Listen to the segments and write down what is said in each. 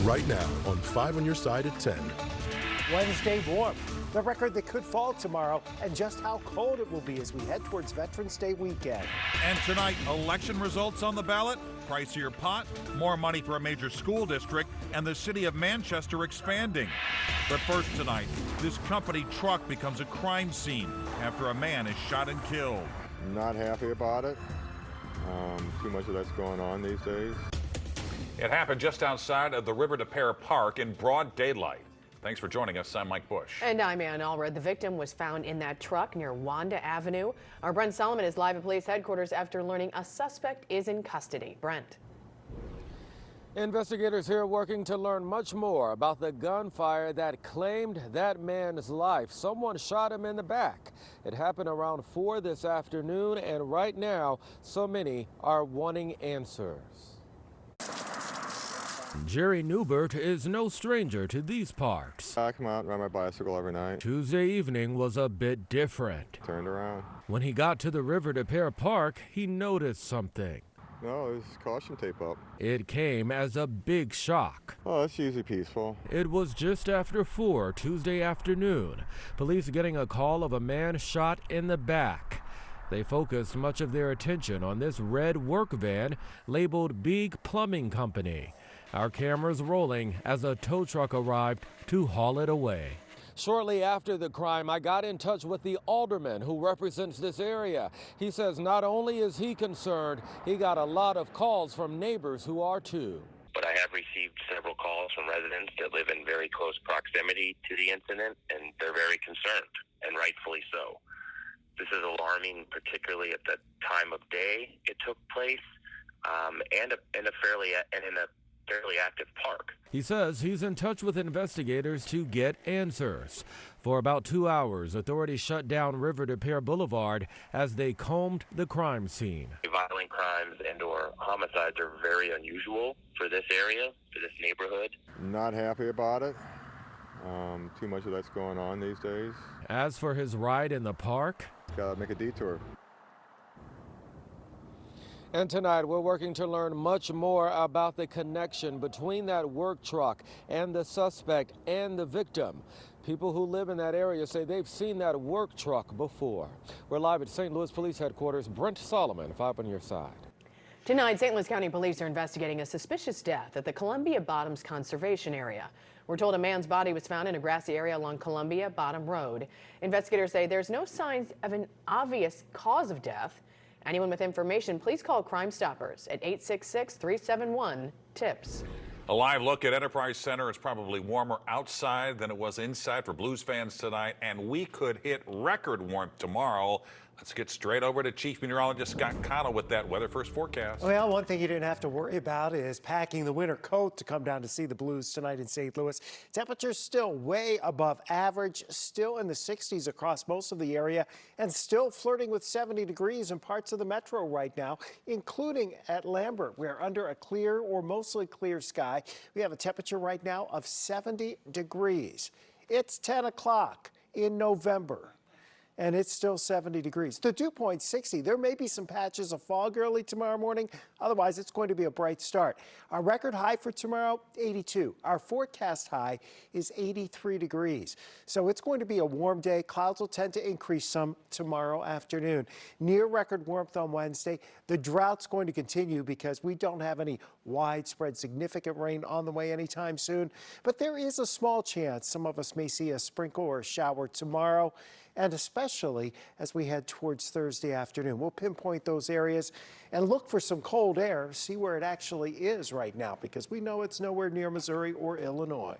right now on 5 on your side at 10. Wednesday warm. The record that could fall tomorrow, and just how cold it will be as we head towards Veterans Day weekend. And tonight, election results on the ballot, pricier pot, more money for a major school district, and the city of Manchester expanding. But first tonight, this company truck becomes a crime scene after a man is shot and killed. Not happy about it. Too much of that's going on these days. It happened just outside of the River de Pere Park in broad daylight. Thanks for joining us. I'm Mike Bush. And I'm Ann Allred. The victim was found in that truck near Wanda Avenue. Our Brent Solomon is live at police headquarters after learning a suspect is in custody. Brent. Investigators here working to learn much more about the gunfire that claimed that man's life. Someone shot him in the back. It happened around 4 this afternoon, and right now, so many are wanting answers. Jerry Newbert is no stranger to these parks. I come out and ride my bicycle every night. Tuesday evening was a bit different. Turned around. When he got to the River de Pere Park, he noticed something. No, there's caution tape up. It came as a big shock. Oh, that's usually peaceful. It was just after 4 Tuesday afternoon. Police getting a call of a man shot in the back. They focused much of their attention on this red work van labeled Big Plumbing Company. Our cameras rolling as a tow truck arrived to haul it away. Shortly after the crime, I got in touch with the alderman who represents this area. He says not only is he concerned, he got a lot of calls from neighbors who are too. But I have received several calls from residents that live in very close proximity to the incident, and they're very concerned, and rightfully so. This is alarming, particularly at the time of day it took place, and in a fairly active park. He says he's in touch with investigators to get answers. For about 2 hours, authorities shut down River de Pere Boulevard as they combed the crime scene. Violent crimes and/or homicides are very unusual for this area, for this neighborhood. Not happy about it. Too much of that's going on these days. As for his ride in the park, gotta make a detour. and tonight we're working to learn much more about the connection between that work truck and the suspect and the victim. People who live in that area say they've seen that work truck before. We're live at St. Louis Police Headquarters. Brent Solomon, 5 on your side. Tonight, St. Louis County Police are investigating a suspicious death at the Columbia Bottoms Conservation Area. We're told a man's body was found in a grassy area along Columbia Bottom Road. Investigators say there's no signs of an obvious cause of death. Anyone with information, please call Crime Stoppers at 866-371-TIPS. A live look at Enterprise Center. It's probably warmer outside than it was inside for Blues fans tonight, and we could hit record warmth tomorrow. Let's get straight over to Chief Meteorologist Scott Connell with that weather first forecast. Well, one thing you didn't have to worry about is packing the winter coat to come down to see the Blues tonight in St. Louis. Temperatures still way above average, still in the 60s across most of the area, and still flirting with 70 degrees in parts of the metro right now, including at Lambert. We're under a clear or mostly clear sky. We have a temperature right now of 70 degrees. It's 10 o'clock in November, and it's still 70 degrees. The dew point 60. There may be some patches of fog early tomorrow morning. Otherwise, it's going to be a bright start. Our record high for tomorrow, 82. Our forecast high is 83 degrees. So it's going to be a warm day. Clouds will tend to increase some tomorrow afternoon. Near record warmth on Wednesday. The drought's going to continue because we don't have any widespread significant rain on the way anytime soon. But there is a small chance some of us may see a sprinkle or a shower tomorrow, and especially as we head towards Thursday afternoon. We'll pinpoint those areas and look for some cold air, see where it actually is right now, because we know it's nowhere near Missouri or Illinois.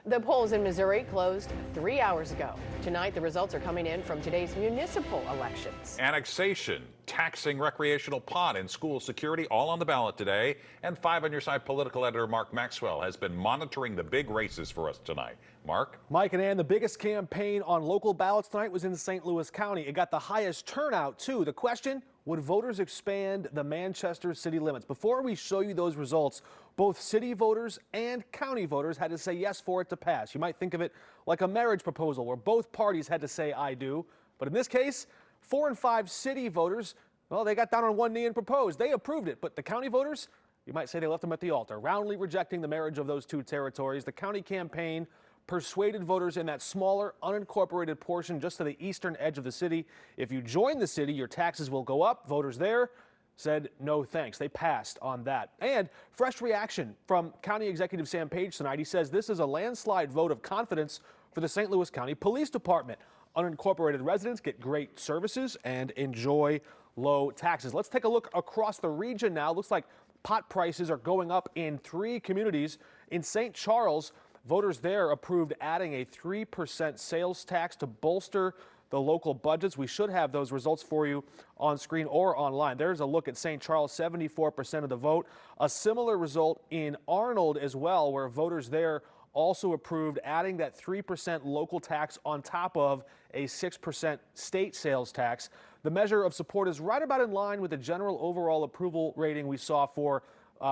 The polls in Missouri closed 3 hours ago. Tonight, the results are coming in from today's municipal elections. Annexation, taxing recreational pot, and school security all on the ballot today. And 5 on your side political editor Mark Maxwell has been monitoring the big races for us tonight. Mark? Mike and Ann, the biggest campaign on local ballots tonight was in St. Louis County. It got the highest turnout, too. The question, would voters expand the Manchester city limits? Before we show you those results, both city voters and county voters had to say yes for it to pass. You might think of it like a marriage proposal where both parties had to say I do. But in this case, 4 and 5 city voters, well, they got down on one knee and proposed. They approved it. But the county voters, You might say they left them at the altar, roundly rejecting the marriage of those two territories. The county campaign persuaded voters in that smaller, unincorporated portion just to the eastern edge of the city. If you join the city, your taxes will go up. Voters there said no thanks. They passed on that. And fresh reaction from County Executive Sam Page tonight. He says this is a landslide vote of confidence for the St. Louis County Police Department. Unincorporated residents get great services and enjoy low taxes. Let's take a look across the region now. Looks like pot prices are going up in 3 communities. In St. Charles, voters there approved adding a 3% sales tax to bolster the local budgets. We should have those results for you on screen or online. There's a look at St. Charles, 74% of the vote. A similar result in Arnold as well, where voters there also approved adding that 3% local tax on top of a 6% state sales tax. The measure of support is right about in line with the general overall approval rating we saw for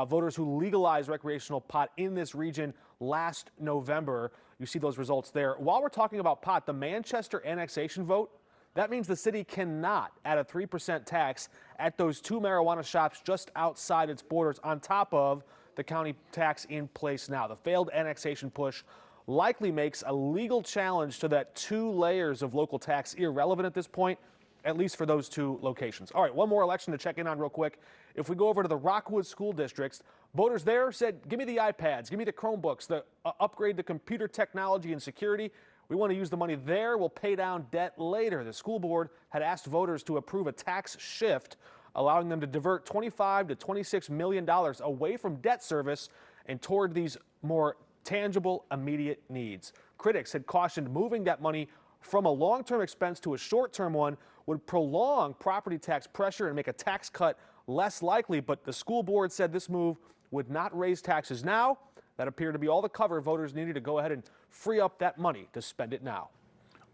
voters who legalized recreational pot in this region last November. You see those results there. While we're talking about pot, the Manchester annexation vote, that means the city cannot add a 3% tax at those 2 marijuana shops just outside its borders on top of the county tax in place now. The failed annexation push likely makes a legal challenge to that 2 layers of local tax irrelevant at this point, at least for those 2 locations. All right, one more election to check in on real quick. If we go over to the Rockwood school districts, voters there said, give me the iPads, give me the Chromebooks, the upgrade the computer technology and security. We want to use the money there. We'll pay down debt later. The school board had asked voters to approve a tax shift, allowing them to divert $25 to $26 million away from debt service and toward these more tangible, immediate needs. Critics had cautioned moving that money from a long-term expense to a short-term one would prolong property tax pressure and make a tax cut less likely, but the school board said this move would not raise taxes now. That appeared to be all the cover voters needed to go ahead and free up that money to spend it now.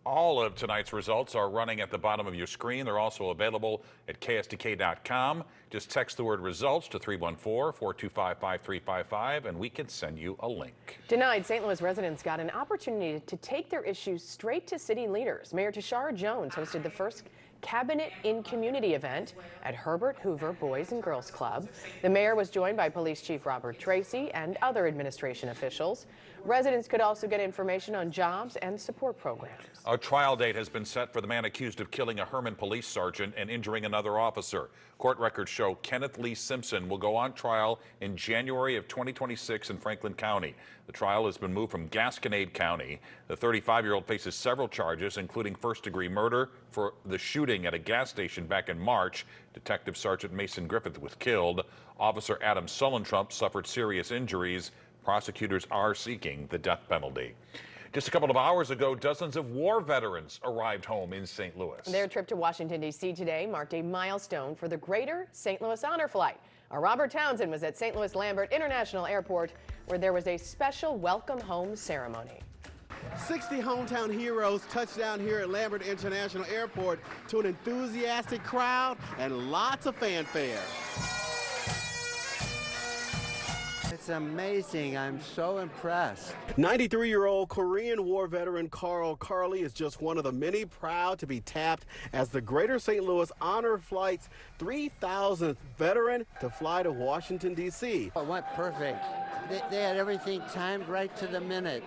All of tonight's results are running at the bottom of your screen. They're also available at KSDK.com. Just text the word results to 314-425-5355 and we can send you a link. Tonight, St. Louis residents got an opportunity to take their issues straight to city leaders. Mayor Tashara Jones hosted the first Cabinet in Community event at Herbert Hoover Boys and Girls Club. The mayor was joined by Police Chief Robert Tracy and other administration officials. Residents could also get information on jobs and support programs. A trial date has been set for the man accused of killing a Herman police sergeant and injuring another officer. Court records show Kenneth Lee Simpson will go on trial in January of 2026 in Franklin County. The trial has been moved from Gasconade County. The 35-year-old faces several charges, including first-degree murder for the shooting at a gas station back in March. Detective Sergeant Mason Griffith was killed. Officer Adam Sullentrump suffered serious injuries. Prosecutors are seeking the death penalty. Just a couple of hours ago, dozens of war veterans arrived home in St. Louis. Their trip to Washington, D.C. today marked a milestone for the Greater St. Louis Honor Flight. Our Robert Townsend was at St. Louis Lambert International Airport, where there was a special welcome home ceremony. 60 hometown heroes touched down here at Lambert International Airport to an enthusiastic crowd and lots of fanfare. It's amazing. I'm so impressed. 93-year-old Korean War veteran Carl Carley is just one of the many proud to be tapped as the Greater St. Louis Honor Flight's 3,000th veteran to fly to Washington, D.C. It went perfect. They had everything timed right to the minute.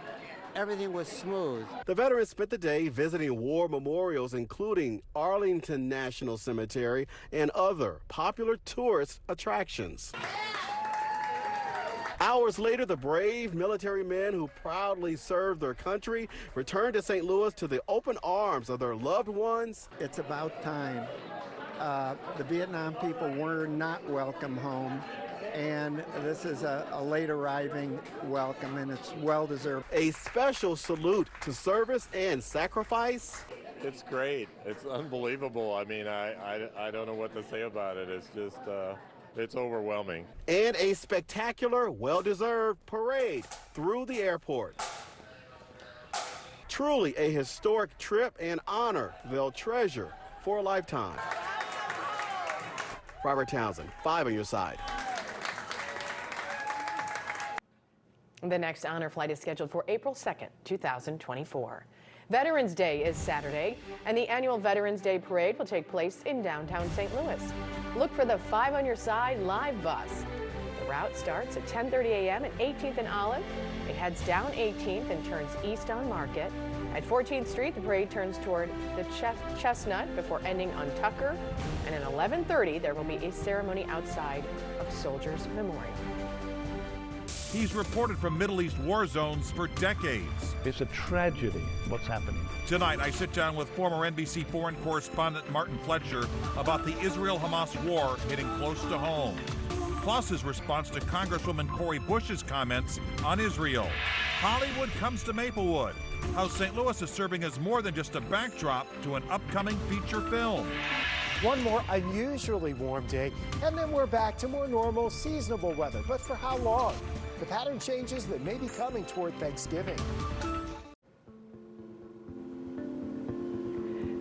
Everything was smooth. The veterans spent the day visiting war memorials, including Arlington National Cemetery and other popular tourist attractions. Hours later, the brave military men who proudly served their country returned to St. Louis to the open arms of their loved ones. It's about time. The Vietnam people were not welcome home, and this is a late arriving welcome, and it's well-deserved. A special salute to service and sacrifice. It's great. It's unbelievable. I mean, I don't know what to say about it. It's just... it's overwhelming. And a spectacular, well-deserved parade through the airport. Truly a historic trip and honor they'll treasure for a lifetime. Robert Townsend, 5 on your side. The next honor flight is scheduled for April 2nd, 2024. Veterans Day is Saturday, and the annual Veterans Day Parade will take place in downtown St. Louis. Look for the 5 on Your Side live bus. The route starts at 10:30 a.m. at 18th and Olive. It heads down 18th and turns east on Market. At 14th Street, the parade turns toward the Chestnut before ending on Tucker. And at 11:30, there will be a ceremony outside of Soldiers Memorial. He's reported from Middle East war zones for decades. It's a tragedy what's happening. Tonight, I sit down with former NBC foreign correspondent Martin Fletcher about the Israel-Hamas war hitting close to home. Plus his response to Congresswoman Cori Bush's comments on Israel. Hollywood comes to Maplewood. How St. Louis is serving as more than just a backdrop to an upcoming feature film. One more unusually warm day, and then we're back to more normal seasonable weather. But for how long? The pattern changes that may be coming toward Thanksgiving.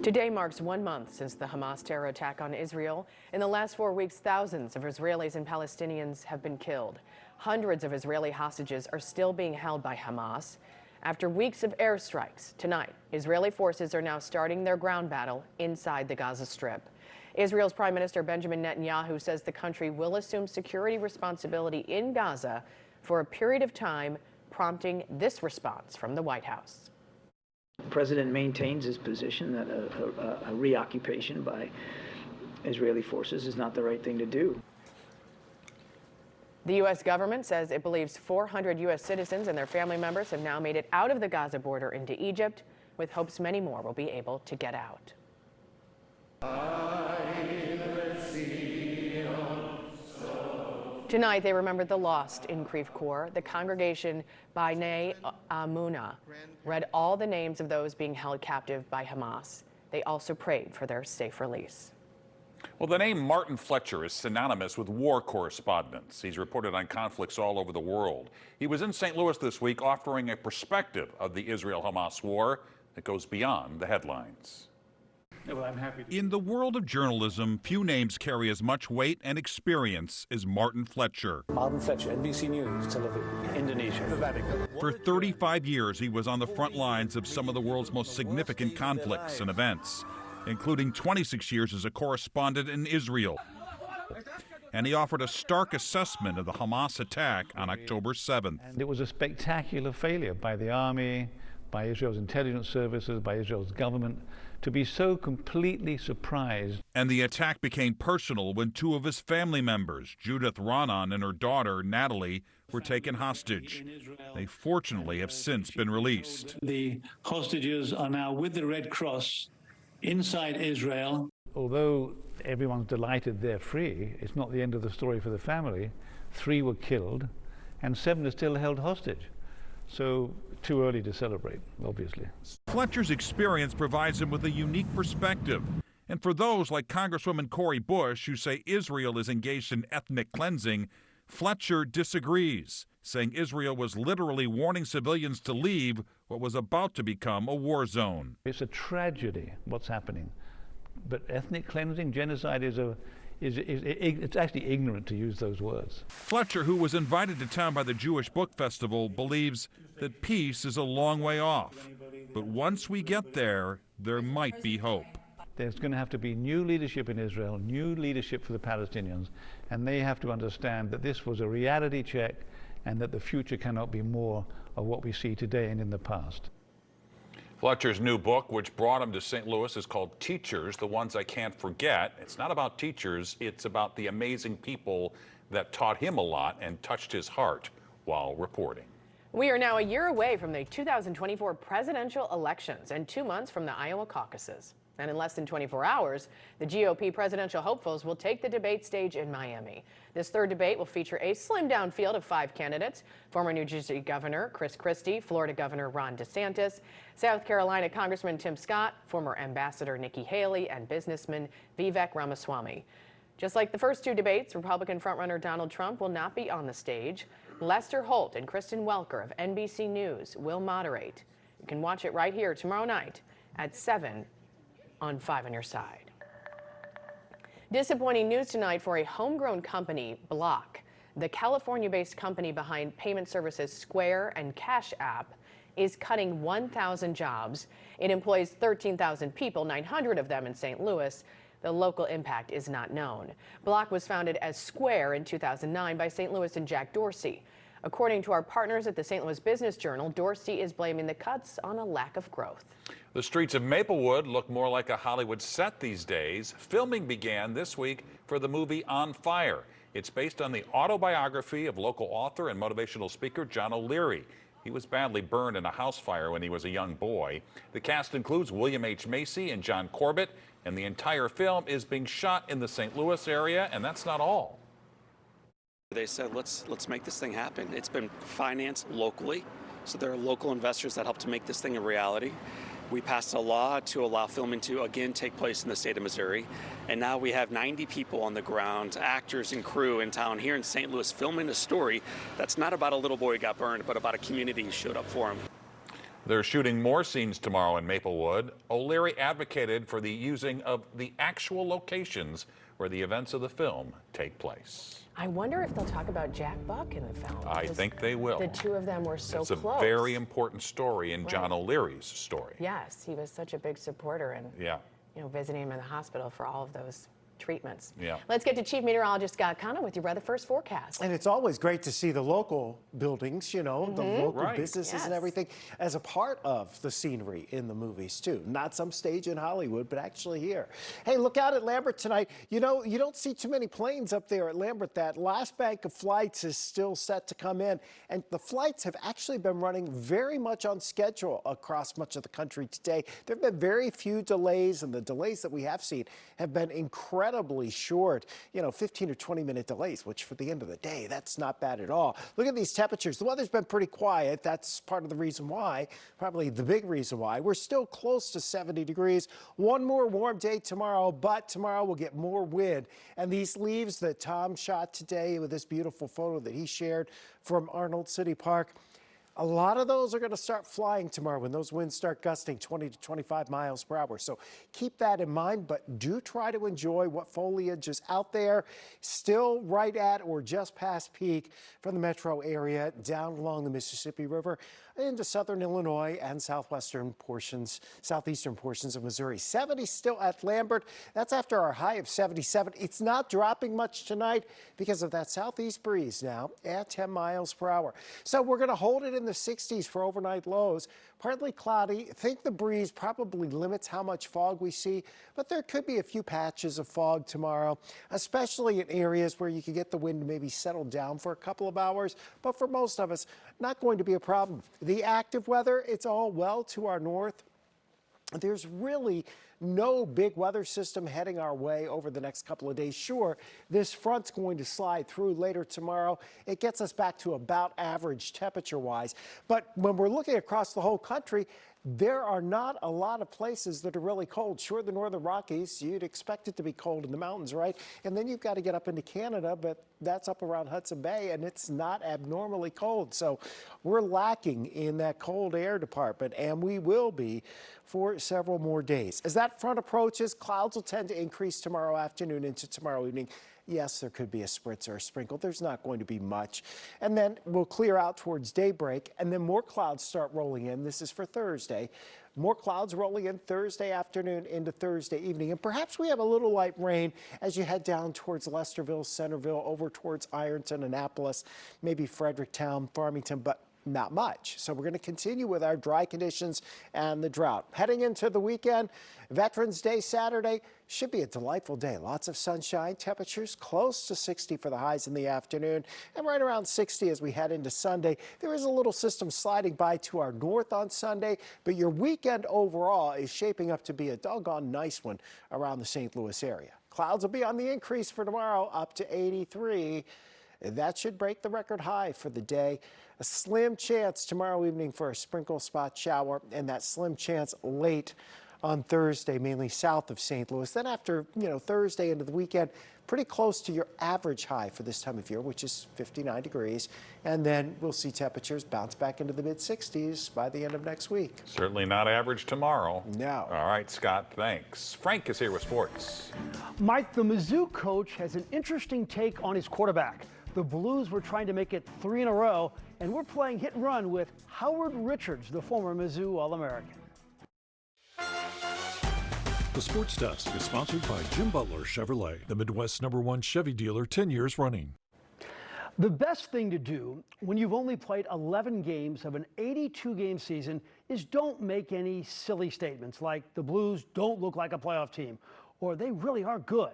Today marks 1 month since the Hamas terror attack on Israel. In the last 4 weeks, thousands of Israelis and Palestinians have been killed. Hundreds of Israeli hostages are still being held by Hamas. After weeks of airstrikes, tonight, Israeli forces are now starting their ground battle inside the Gaza Strip. Israel's Prime Minister Benjamin Netanyahu says the country will assume security responsibility in Gaza for a period of time, prompting this response from the White House. The president maintains his position that a reoccupation by Israeli forces is not the right thing to do. The U.S. government says it believes 400 U.S. citizens and their family members have now made it out of the Gaza border into Egypt, with hopes many more will be able to get out. Tonight, they remembered the lost in Creve Coeur. The congregation B'nai Amunah read all the names of those being held captive by Hamas. They also prayed for their safe release. Well, the name Martin Fletcher is synonymous with war correspondence. He's reported on conflicts all over the world. He was in St. Louis this week offering a perspective of the Israel-Hamas war that goes beyond the headlines. Well, I'm happy to... In the world of journalism, few names carry as much weight and experience as Martin Fletcher. Martin Fletcher, NBC News, Tel Aviv, Indonesia, the Vatican. For 35 years, he was on the front lines of some of the world's most significant conflicts and events, including 26 years as a correspondent in Israel. And he offered a stark assessment of the Hamas attack on October 7th. And it was a spectacular failure by the army, by Israel's intelligence services, by Israel's government, to be so completely surprised. And the attack became personal when two of his family members, Judith Ronan and her daughter, Natalie, were taken hostage. They fortunately have since been released. The hostages are now with the Red Cross inside Israel. Although everyone's delighted they're free, it's not the end of the story for the family. 3 were killed and 7 are still held hostage. So too early to celebrate, obviously. Fletcher's experience provides him with a unique perspective. And for those like Congresswoman Cori Bush who say Israel is engaged in ethnic cleansing, Fletcher disagrees, saying Israel was literally warning civilians to leave what was about to become a war zone. It's a tragedy what's happening. But ethnic cleansing, genocide it's actually ignorant to use those words. Fletcher, who was invited to town by the Jewish Book Festival, believes that peace is a long way off. But once we get there, there might be hope. There's going to have to be new leadership in Israel, new leadership for the Palestinians, and they have to understand that this was a reality check and that the future cannot be more of what we see today and in the past. Fletcher's new book, which brought him to St. Louis, is called Teachers, the Ones I Can't Forget. It's not about teachers, it's about the amazing people that taught him a lot and touched his heart while reporting. We are now a year away from the 2024 presidential elections and 2 months from the Iowa caucuses. And in less than 24 hours, the GOP presidential hopefuls will take the debate stage in Miami. This third debate will feature a slimmed-down field of 5 candidates: former New Jersey Governor Chris Christie, Florida Governor Ron DeSantis, South Carolina Congressman Tim Scott, former Ambassador Nikki Haley, and businessman Vivek Ramaswamy. Just like the first 2 debates, Republican frontrunner Donald Trump will not be on the stage. Lester Holt and Kristen Welker of NBC News will moderate. You can watch it right here tomorrow night at 7 on 5 on Your Side. Disappointing news tonight for a homegrown company, Block. The California-based company behind payment services Square and Cash App is cutting 1,000 jobs. It employs 13,000 people, 900 of them in St. Louis. The local impact is not known. Block was founded as Square in 2009 by St. Louis and Jack Dorsey. According to our partners at the St. Louis Business Journal, Dorsey is blaming the cuts on a lack of growth. The streets of Maplewood look more like a Hollywood set these days. Filming began this week for the movie On Fire. It's based on the autobiography of local author and motivational speaker John O'Leary. He was badly burned in a house fire when he was a young boy. The cast includes William H. Macy and John Corbett, and the entire film is being shot in the St. Louis area, and that's not all. They said, let's make this thing happen. It's been financed locally, so there are local investors that help to make this thing a reality. We passed a law to allow filming to again take place in the state of Missouri, and now we have 90 people on the ground, actors and crew in town here in St. Louis filming a story that's not about a little boy who got burned, but about a community who showed up for him. They're shooting more scenes tomorrow in Maplewood. O'Leary advocated for the using of the actual locations where the events of the film take place. I wonder if they'll talk about Jack Buck in the film. I think they will. The two of them were so close. It's a very important story in John O'Leary's story. Yes, he was such a big supporter and visiting him in the hospital for all of those treatments. Yeah. Let's get to Chief Meteorologist Scott Connor with your weather first forecast. And it's always great to see the local buildings, the local businesses and everything as a part of the scenery in the movies too. Not some stage in Hollywood, but actually here. Hey, look out at Lambert tonight. You don't see too many planes up there at Lambert. That last bank of flights is still set to come in, and the flights have actually been running very much on schedule across much of the country today. There have been very few delays, and the delays that we have seen have been incredibly short, 15 or 20 minute delays, which for the end of the day, that's not bad at all. Look at these temperatures. The weather's been pretty quiet. That's part of the reason why, probably the big reason why. We're still close to 70 degrees. One more warm day tomorrow, but tomorrow we'll get more wind. And these leaves that Tom shot today with this beautiful photo that he shared from Arnold City Park, a lot of those are going to start flying tomorrow when those winds start gusting 20 to 25 miles per hour. So keep that in mind, but do try to enjoy what foliage is out there, still right at or just past peak from the metro area down along the Mississippi River into southern Illinois and southeastern portions of Missouri. 70 still at Lambert. That's after our high of 77. It's not dropping much tonight because of that southeast breeze now at 10 miles per hour. So we're going to hold it in the 60s for overnight lows. Partly cloudy. Think the breeze probably limits how much fog we see, but there could be a few patches of fog tomorrow, especially in areas where you could get the wind to maybe settle down for a couple of hours. But for most of us, not going to be a problem. The active weather, it's all well to our north. There's really no big weather system heading our way over the next couple of days. Sure, this front's going to slide through later tomorrow. It gets us back to about average temperature-wise. But when we're looking across the whole country, there are not a lot of places that are really cold. Sure, the northern Rockies, you'd expect it to be cold in the mountains, right? And then you've got to get up into Canada, but that's up around Hudson Bay, and it's not abnormally cold. So we're lacking in that cold air department, and we will be for several more days. As that front approaches, clouds will tend to increase tomorrow afternoon into tomorrow evening. Yes, there could be a spritz or a sprinkle. There's not going to be much. And then we'll clear out towards daybreak, and then more clouds start rolling in. This is for Thursday. More clouds rolling in Thursday afternoon into Thursday evening. And perhaps we have a little light rain as you head down towards Lesterville, Centerville, over towards Ironton, Annapolis, maybe Fredericktown, Farmington, but not much. So we're going to continue with our dry conditions and the drought. Heading into the weekend, Veterans Day Saturday should be a delightful day. Lots of sunshine, temperatures close to 60 for the highs in the afternoon and right around 60 as we head into Sunday. There is a little system sliding by to our north on Sunday, but your weekend overall is shaping up to be a doggone nice one around the St. Louis area. Clouds will be on the increase for tomorrow, up to 83. That should break the record high for the day. A slim chance tomorrow evening for a sprinkle spot shower, and that slim chance late on Thursday, mainly south of St. Louis. Then after, Thursday into the weekend, pretty close to your average high for this time of year, which is 59 degrees. And then we'll see temperatures bounce back into the mid-60s by the end of next week. Certainly not average tomorrow. No. All right, Scott, thanks. Frank is here with sports. Mike, the Mizzou coach has an interesting take on his quarterback. The Blues were trying to make it 3 in a row, and we're playing hit and run with Howard Richards, the former Mizzou All-American. The Sports Desk is sponsored by Jim Butler Chevrolet, the Midwest's #1 Chevy dealer 10 years running. The best thing to do when you've only played 11 games of an 82-game season is don't make any silly statements like the Blues don't look like a playoff team or they really are good.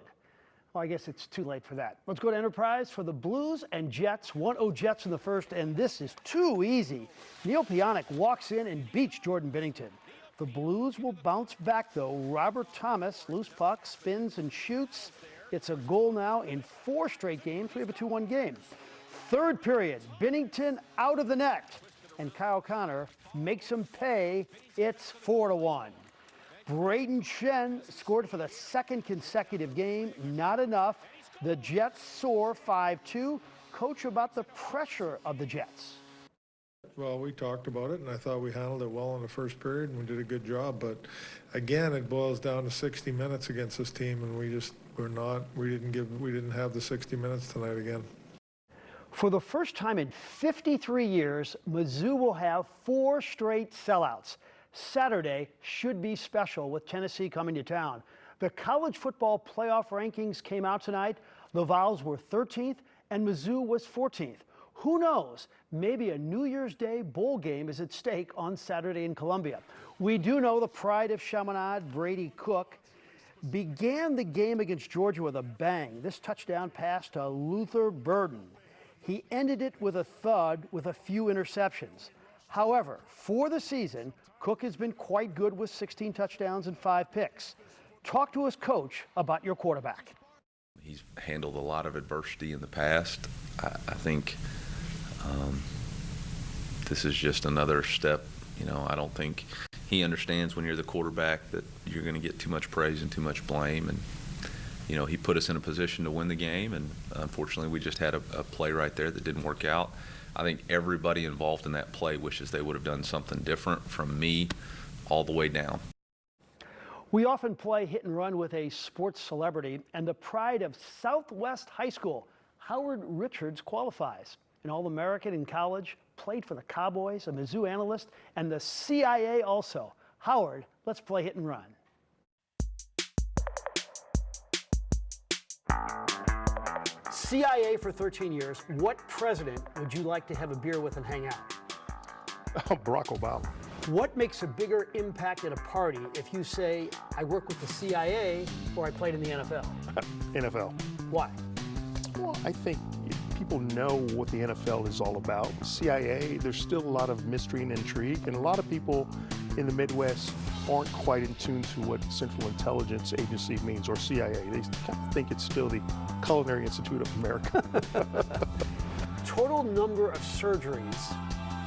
Well, I guess it's too late for that. Let's go to Enterprise for the Blues and Jets. 1-0 Jets in the first, and this is too easy. Neil Pionk walks in and beats Jordan Binnington. The Blues will bounce back, though. Robert Thomas, loose puck, spins and shoots. It's a goal now in 4 straight games. We have a 2-1 game. Third period, Binnington out of the net, and Kyle Connor makes him pay. It's 4-1. Braden Shen scored for the second consecutive game. Not enough. The Jets soar 5-2. Coach, about the pressure of the Jets. Well, we talked about it, and I thought we handled it well in the first period, and we did a good job. But again, it boils down to 60 minutes against this team, and we didn't have the 60 minutes tonight again. For the first time in 53 years, Mizzou will have 4 straight sellouts. Saturday should be special with Tennessee coming to town. The college football playoff rankings came out tonight. The Vols were 13th and Mizzou was 14th. Who knows? Maybe a New Year's Day bowl game is at stake on Saturday in Columbia. We do know the pride of Chaminade, Brady Cook, began the game against Georgia with a bang. This touchdown pass to Luther Burden. He ended it with a thud with a few interceptions. However, for the season, Cook has been quite good with 16 touchdowns and 5 picks. Talk to his coach about your quarterback. He's handled a lot of adversity in the past. I think this is just another step. You know, I don't think he understands when you're the quarterback that you're going to get too much praise and too much blame. And you know, he put us in a position to win the game, and unfortunately we just had a play right there that didn't work out. I think everybody involved in that play wishes they would have done something different, from me all the way down. We often play hit and run with a sports celebrity, and the pride of Southwest High School, Howard Richards, qualifies. An All-American in college, played for the Cowboys, a Mizzou analyst, and the CIA also. Howard, let's play hit and run. CIA for 13 years. What president would you like to have a beer with and hang out? Oh, Barack Obama. What makes a bigger impact at a party if you say, I work with the CIA or I played in the NFL? NFL. Why? Well, I think people know what the NFL is all about. CIA, there's still a lot of mystery and intrigue, and a lot of people in the Midwest aren't quite in tune to what Central Intelligence Agency means, or CIA. They kind of think it's still the Culinary Institute of America. Total number of surgeries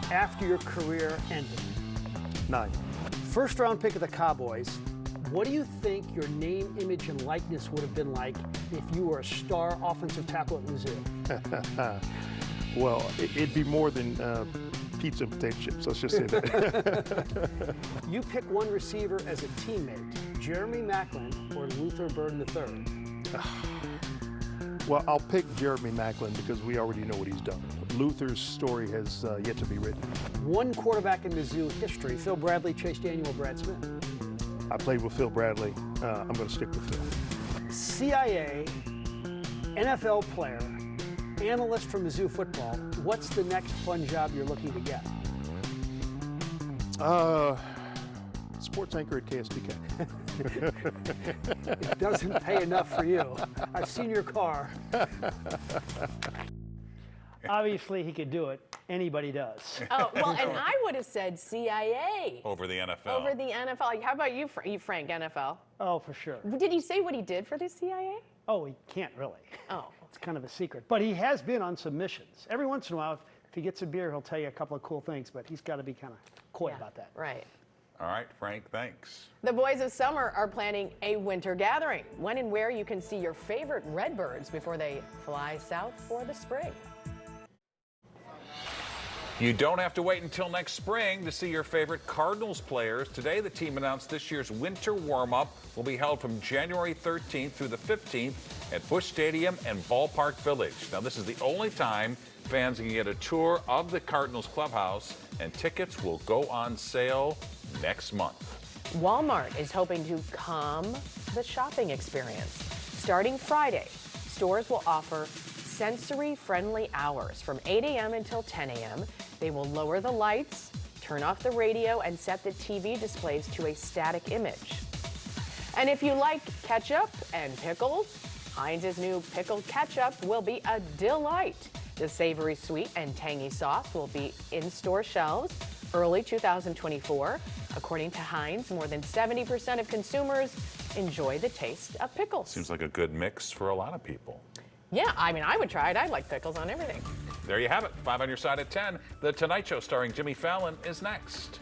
after your career ended? 9. First round pick of the Cowboys. What do you think your name, image, and likeness would have been like if you were a star offensive tackle at Mizzou? Well, it'd be more than pizza and potato chips. Let's just say that. You pick one receiver as a teammate, Jeremy Maclin or Luther Burden III? Well, I'll pick Jeremy Maclin because we already know what he's done. Luther's story has yet to be written. One quarterback in Mizzou history, Phil Bradley, Chase Daniel, Brad Smith. I played with Phil Bradley. I'm going to stick with Phil. CIA, NFL player, analyst for Mizzou football. What's the next fun job you're looking to get? Sports anchor at KSDK. It doesn't pay enough for you. I've seen your car. Obviously, he could do it. Anybody does. Oh, well, and I would have said CIA. Over the NFL. Over the NFL. How about you, Frank, NFL? Oh, for sure. Did he say what he did for the CIA? Oh, he can't really. Oh. It's kind of a secret. But he has been on some missions. Every once in a while, if he gets a beer, he'll tell you a couple of cool things, but he's got to be kind of coy about that. Right. All right, Frank, thanks. The Boys of Summer are planning a winter gathering, when and where you can see your favorite Redbirds before they fly south for the spring. You don't have to wait until next spring to see your favorite Cardinals players. Today, the team announced this year's winter warm-up will be held from January 13th through the 15th at Busch Stadium and Ballpark Village. Now, this is the only time fans can get a tour of the Cardinals clubhouse, and tickets will go on sale next month. Walmart is hoping to calm the shopping experience. Starting Friday, stores will offer sensory-friendly hours from 8 a.m. until 10 a.m. They will lower the lights, turn off the radio, and set the TV displays to a static image. And if you like ketchup and pickles, Heinz's new pickled ketchup will be a delight. The savory, sweet, and tangy sauce will be in store shelves early 2024. According to Heinz, more than 70% of consumers enjoy the taste of pickles. Seems like a good mix for a lot of people. Yeah, I mean, I would try it. I like pickles on everything. There you have it. 5 on your side at 10. The Tonight Show starring Jimmy Fallon is next.